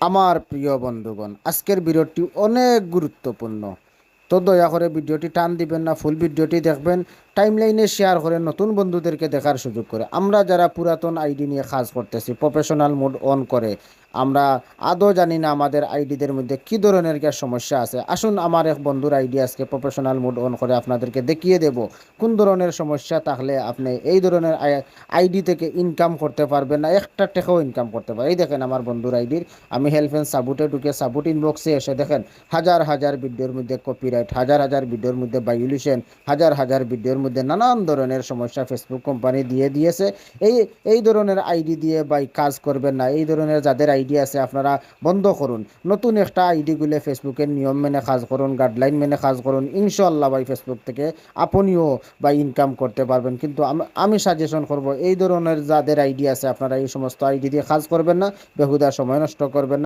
আমার প্রিয় বন্ধুগণ, আজকের ভিডিওটি অনেক গুরুত্বপূর্ণ। তো দয়া করে ভিডিওটি টান দিবেন না, ফুল ভিডিওটি দেখবেন, টাইমলাইনে শেয়ার করে নতুন বন্ধুদেরকে দেখার সুযোগ করে। আমরা যারা পুরাতন আইডি নিয়ে কাজ করতেছি প্রফেশনাল মোড অন করে, আমরা আদৌ জানি না আমাদের আইডিদের মধ্যে কী ধরনের কি সমস্যা আছে। আসুন আমার এক বন্ধুর আইডি আজকে প্রফেশনাল মোড অন করে আপনাদেরকে দেখিয়ে দেব কোন ধরনের সমস্যা থাকলে আপনি এই ধরনের আইডি থেকে ইনকাম করতে পারবেন না, একটা টাকাও ইনকাম করতে পারবেন। এই দেখেন আমার বন্ধুর আইডির, আমি হেল্প এন্ড সাপোর্টে ঢুকে সাপোর্ট ইনবক্সে এসে দেখেন হাজার হাজার ভিডিওর মধ্যে কপিরাইট, হাজার হাজার ভিডিওর মধ্যে ভায়োলেশন, হাজার হাজার ভিডিওর মধ্যে নানান ধরনের সমস্যা ফেসবুক কোম্পানি দিয়ে দিয়েছে। এই এই ধরনের আইডি দিয়ে ভাই কাজ করবেন না। এই ধরনের যাদের আইডি আছে আপনারা বন্ধ করুন, নতুন একটা আইডি গুলে ফেসবুকের নিয়ম মেনে কাজ করুন, গাইডলাইন মেনে কাজ করুন। ইনশাল্লাহ ভাই ফেসবুক থেকে আপনিও বা ইনকাম করতে পারবেন। কিন্তু আমি সাজেশন করব এই ধরনের যাদের আইডি আছে আপনারা এই সমস্ত আইডি দিয়ে কাজ করবেন না, বেহুদা সময় নষ্ট করবেন না।